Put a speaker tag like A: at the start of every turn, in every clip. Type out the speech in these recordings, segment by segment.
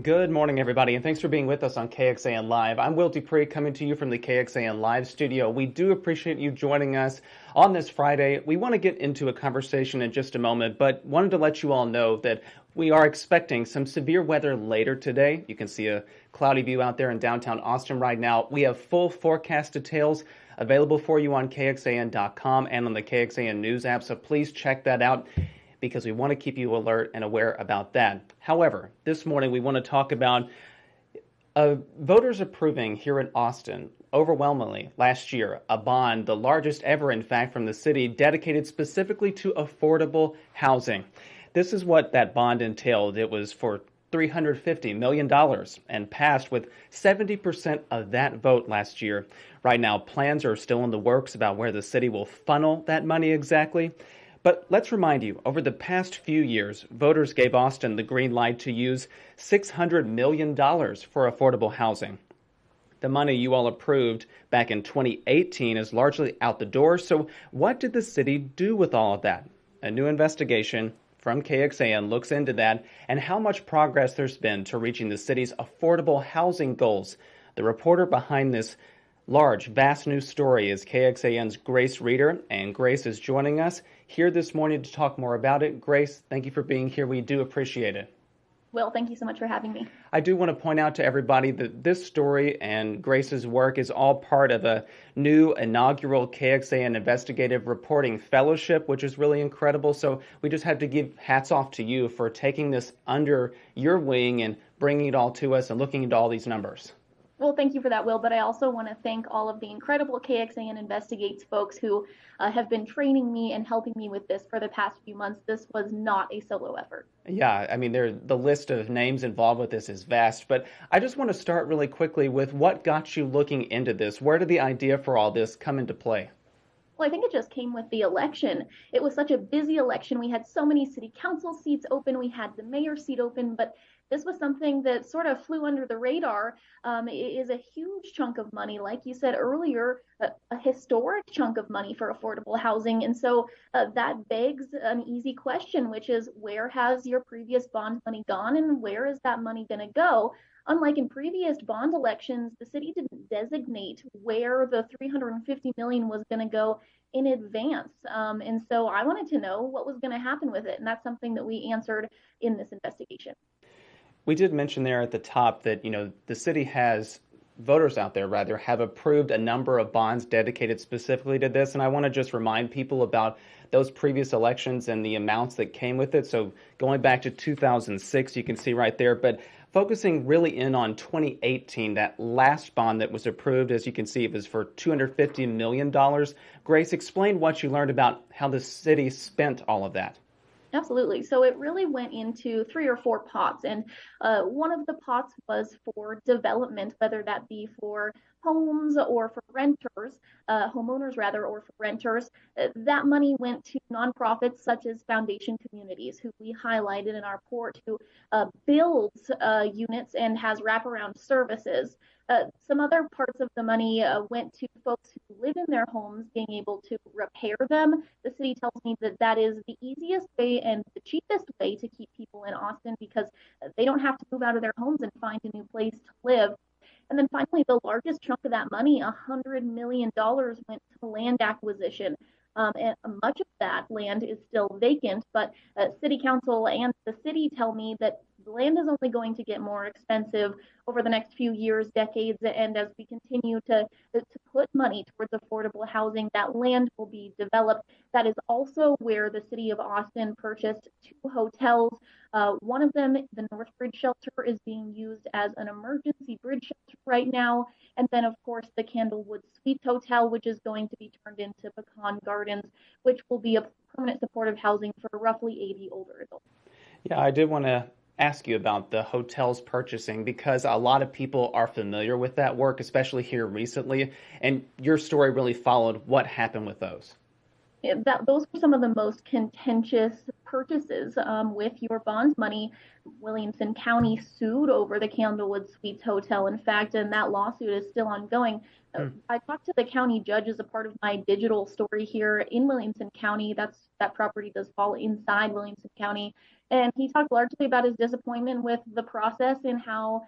A: Good morning, everybody, and thanks for being with us on KXAN Live. I'm Will Dupree coming to you from the KXAN Live studio. We do appreciate you joining us on this Friday. We want to get into a conversation in just a moment, but wanted to let you all know that we are expecting some severe weather later today. You can see a cloudy view out there in downtown Austin right now. We have full forecast details available for you on KXAN.com and on the KXAN News app, so please check that out, because we want to keep you alert and aware about that. However, this morning we want to talk about voters approving here in Austin overwhelmingly last year a bond, the largest ever, in fact, from the city, dedicated specifically to affordable housing. This is what that bond entailed. It was for $350 million and passed with 70% of that vote last year. Right now, plans are still in the works about where the city will funnel that money exactly. But let's remind you, over the past few years, voters gave Austin the green light to use $600 million for affordable housing. The money you all approved back in 2018 is largely out the door. So what did the city do with all of that? A new investigation from KXAN looks into that and how much progress there's been to reaching the city's affordable housing goals. The reporter behind this vast new story is KXAN's Grace Reeder, and Grace is joining us here this morning to talk more about it. Grace, thank you for being here. We do appreciate it.
B: Will, thank you so much for having me.
A: I do want to point out to everybody that this story and Grace's work is all part of a new inaugural KXAN Investigative Reporting Fellowship, which is really incredible. So we just have to give hats off to you for taking this under your wing and bringing it all to us and looking into all these numbers.
B: Well, thank you for that, Will, but I also want to thank all of the incredible KXAN Investigates folks who have been training me and helping me with this for the past few months. This was not a solo effort.
A: Yeah, I mean, the list of names involved with this is vast, but I just want to start really quickly with what got you looking into this. Where did the idea for all this come into play?
B: Well, I think it just came with the election. It was such a busy election. We had so many city council seats open. We had the mayor seat open, but this was something that sort of flew under the radar. It is a huge chunk of money, like you said earlier, a historic chunk of money for affordable housing. And so that begs an easy question, which is, where has your previous bond money gone and where is that money going to go? Unlike in previous bond elections, the city didn't designate where the $350 million was going to go in advance. And so I wanted to know what was going to happen with it. And that's something that we answered in this investigation.
A: We did mention there at the top that, the city voters out there have approved a number of bonds dedicated specifically to this. And I want to just remind people about those previous elections and the amounts that came with it. So going back to 2006, you can see right there, but focusing really in on 2018, that last bond that was approved, as you can see, it was for $250 million. Grace, explain what you learned about how the city spent all of that.
B: Absolutely. So it really went into 3 or 4 pots, and one of the pots was for development, whether that be for homes or for renters, homeowners rather, or for renters. That money went to nonprofits such as Foundation Communities, who we highlighted in our report, who builds units and has wraparound services. Some other parts of the money went to folks who live in their homes, being able to repair them. The city tells me that that is the easiest way and the cheapest way to keep people in Austin, because they don't have to move out of their homes and find a new place to live. And then finally, the largest chunk of that money, $100 million, went to land acquisition. And much of that land is still vacant, but city council and the city tell me that the land is only going to get more expensive over the next few years, decades, and as we continue to put money towards affordable housing, that land will be developed. That is also where the city of Austin purchased 2 hotels. One of them, the Northbridge Shelter, is being used as an emergency bridge shelter right now. And then, of course, the Candlewood Suites Hotel, which is going to be turned into Pecan Gardens, which will be a permanent supportive housing for roughly 80 older adults.
A: Yeah, I did want to ask you about the hotels purchasing, because a lot of people are familiar with that work, especially here recently, and your story really followed what happened with those.
B: those are some of the most contentious purchases with your bond money. Williamson County sued over the Candlewood Suites Hotel, in fact, and that lawsuit is still ongoing.
A: Hmm.
B: I talked to the county judge as a part of my digital story here in Williamson County. That property does fall inside Williamson County, and he talked largely about his disappointment with the process and how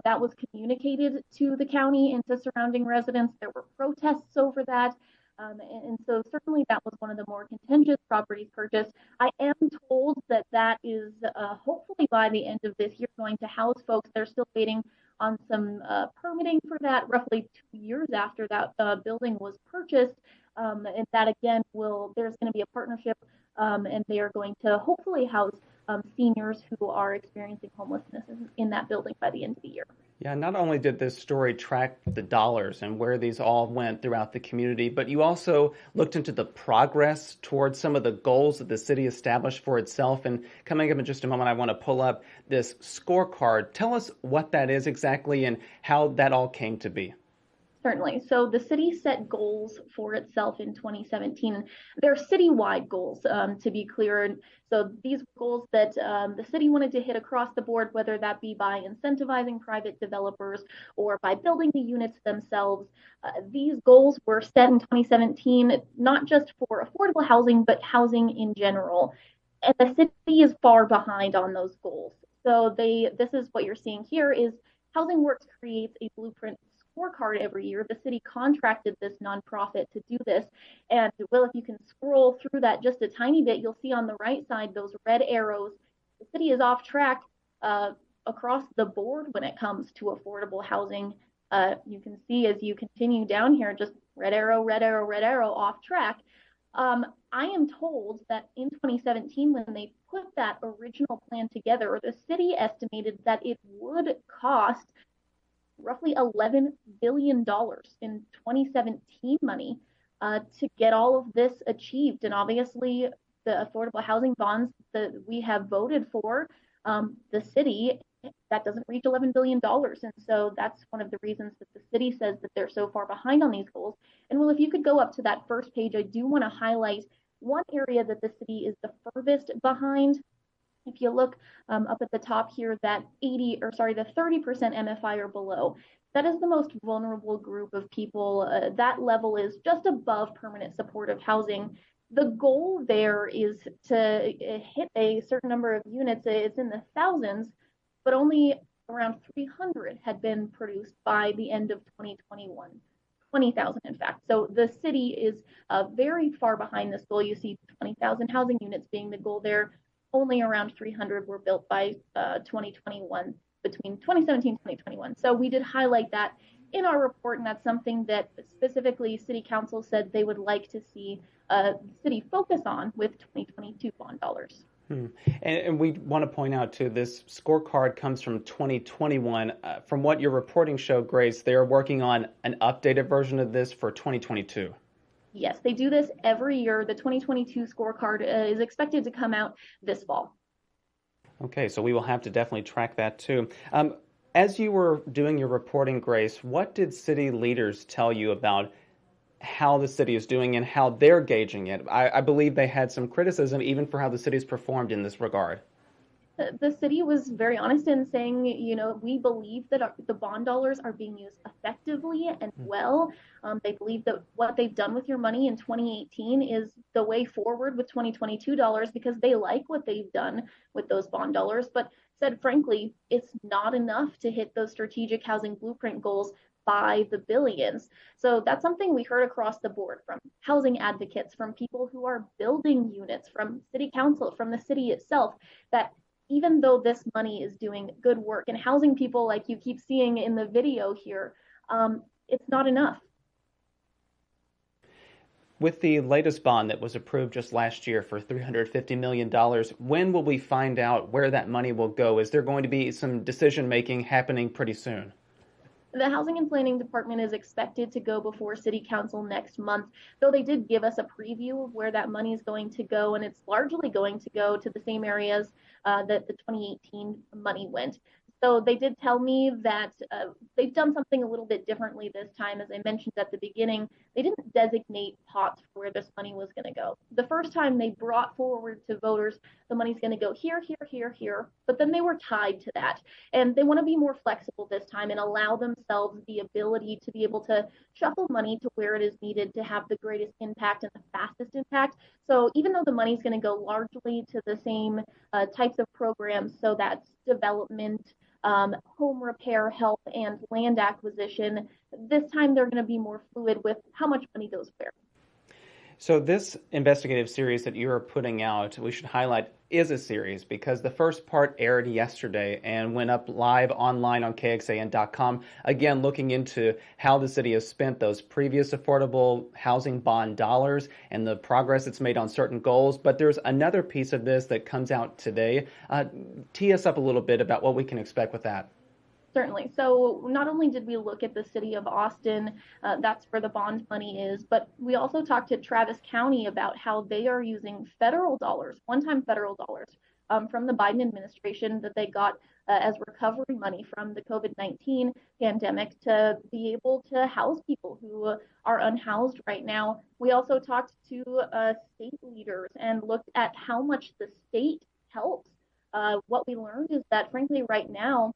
B: that was communicated to the county and to surrounding residents. There were protests over that. And so certainly that was one of the more contentious properties purchased. I am told that that is hopefully by the end of this year going to house folks. They're still waiting on some permitting for that roughly 2 years after that building was purchased. And that again there's going to be a partnership and they are going to hopefully house seniors who are experiencing homelessness in that building by the end of the year.
A: Yeah, not only did this story track the dollars and where these all went throughout the community, but you also looked into the progress towards some of the goals that the city established for itself. And coming up in just a moment, I want to pull up this scorecard. Tell us what that is exactly and how that all came to be.
B: Certainly. So the city set goals for itself in 2017. They're citywide goals, to be clear. So these goals that the city wanted to hit across the board, whether that be by incentivizing private developers or by building the units themselves. These goals were set in 2017, not just for affordable housing, but housing in general. And the city is far behind on those goals. So this is what you're seeing here is Housing Works creates a blueprint scorecard every year. The city contracted this nonprofit to do this. And Will, if you can scroll through that just a tiny bit, you'll see on the right side those red arrows. The city is off track across the board when it comes to affordable housing. You can see as you continue down here, just red arrow, red arrow, red arrow, off track. I am told that in 2017, when they put that original plan together, the city estimated that it would cost roughly $11 billion in 2017 money to get all of this achieved. And obviously, the affordable housing bonds that we have voted for, the city, that doesn't reach $11 billion. And so that's one of the reasons that the city says that they're so far behind on these goals. And Will, if you could go up to that first page, I do want to highlight one area that the city is the furthest behind. If you look up at the top here, that the 30% MFI or below, that is the most vulnerable group of people. That level is just above permanent supportive housing. The goal there is to hit a certain number of units. It's in the thousands, but only around 300 had been produced by the end of 2021. 20,000, in fact. So the city is very far behind this goal. You see 20,000 housing units being the goal there. Only around 300 were built by 2021, between 2017 and 2021. So we did highlight that in our report, and that's something that specifically City Council said they would like to see the city focus on with 2022 bond dollars.
A: And we want to point out, too, this scorecard comes from 2021. From what your reporting showed, Grace, they are working on an updated version of this for 2022.
B: Yes, they do this every year. The 2022 scorecard is expected to come out this fall.
A: Okay, so we will have to definitely track that, too. As you were doing your reporting, Grace, what did city leaders tell you about how the city is doing and how they're gauging it? I believe they had some criticism even for how the city's performed in this regard.
B: The city was very honest in saying, we believe that the bond dollars are being used effectively and well. They believe that what they've done with your money in 2018 is the way forward with 2022 dollars because they like what they've done with those bond dollars, but said, frankly, it's not enough to hit those strategic housing blueprint goals by the billions. So that's something we heard across the board from housing advocates, from people who are building units, from city council, from the city itself, that even though this money is doing good work and housing people like you keep seeing in the video here, it's not enough.
A: With the latest bond that was approved just last year for $350 million, when will we find out where that money will go? Is there going to be some decision making happening pretty soon?
B: The Housing and Planning Department is expected to go before City Council next month, though they did give us a preview of where that money is going to go, and it's largely going to go to the same areas that the 2018 money went. So they did tell me that they've done something a little bit differently this time. As I mentioned at the beginning, they didn't designate pots for where this money was going to go. The first time they brought forward to voters, the money's going to go here, here, here, here, but then they were tied to that. And they want to be more flexible this time and allow themselves the ability to be able to shuffle money to where it is needed to have the greatest impact and the fastest impact. So even though the money's going to go largely to the same types of programs, so that's development, home repair, health, and land acquisition, this time they're going to be more fluid with how much money goes where.
A: So this investigative series that you're putting out, we should highlight, is a series because the first part aired yesterday and went up live online on KXAN.com. Again, looking into how the city has spent those previous affordable housing bond dollars and the progress it's made on certain goals. But there's another piece of this that comes out today. Tee us up a little bit about what we can expect with that.
B: Certainly. So not only did we look at the city of Austin, that's where the bond money is, but we also talked to Travis County about how they are using federal dollars, one-time federal dollars from the Biden administration that they got as recovery money from the COVID-19 pandemic to be able to house people who are unhoused right now. We also talked to state leaders and looked at how much the state helps. What we learned is that, frankly, right now,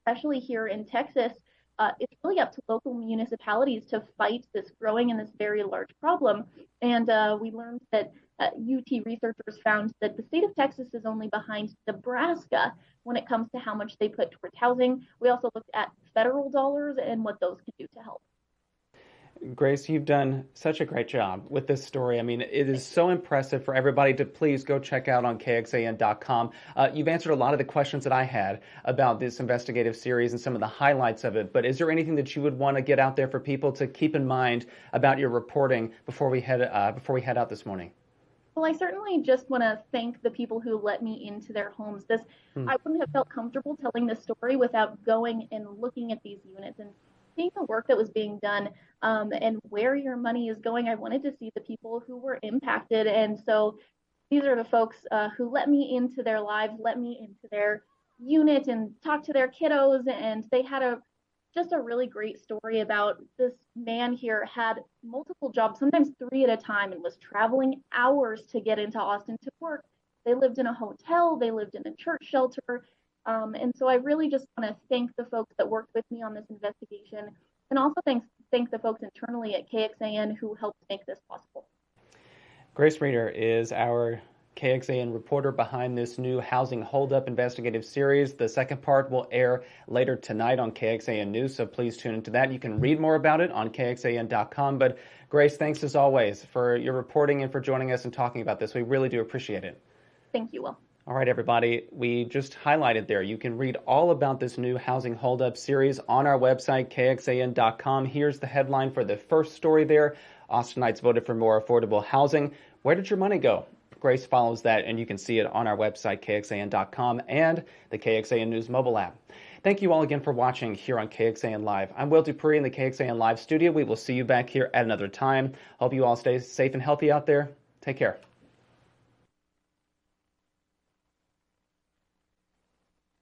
B: especially here in Texas, it's really up to local municipalities to fight this growing and this very large problem. And we learned that UT researchers found that the state of Texas is only behind Nebraska when it comes to how much they put towards housing. We also looked at federal dollars and what those can do to help.
A: Grace, you've done such a great job with this story. I mean, it is so impressive for everybody to please go check out on KXAN.com. You've answered a lot of the questions that I had about this investigative series and some of the highlights of it. But is there anything that you would want to get out there for people to keep in mind about your reporting before we head out this morning?
B: Well, I certainly just want to thank the people who let me into their homes. I wouldn't have felt comfortable telling this story without going and looking at these units and seeing the work that was being done and where your money is going. I wanted to see the people who were impacted. And so these are the folks who let me into their lives, let me into their unit and talk to their kiddos. And they had just a really great story about this man here had multiple jobs, sometimes 3 at a time, and was traveling hours to get into Austin to work. They lived in a hotel, they lived in a church shelter. And so I really just want to thank the folks that worked with me on this investigation, and also thank the folks internally at KXAN who helped make this possible.
A: Grace Reeder is our KXAN reporter behind this new housing holdup investigative series. The second part will air later tonight on KXAN News, so please tune into that. You can read more about it on KXAN.com. But Grace, thanks as always for your reporting and for joining us and talking about this. We really do appreciate it.
B: Thank you, Will.
A: All right, everybody, we just highlighted there. You can read all about this new housing holdup series on our website, KXAN.com. Here's the headline for the first story there. Austinites voted for more affordable housing. Where did your money go? Grace follows that, and you can see it on our website, KXAN.com, and the KXAN News mobile app. Thank you all again for watching here on KXAN Live. I'm Will Dupree in the KXAN Live studio. We will see you back here at another time. Hope you all stay safe and healthy out there. Take care.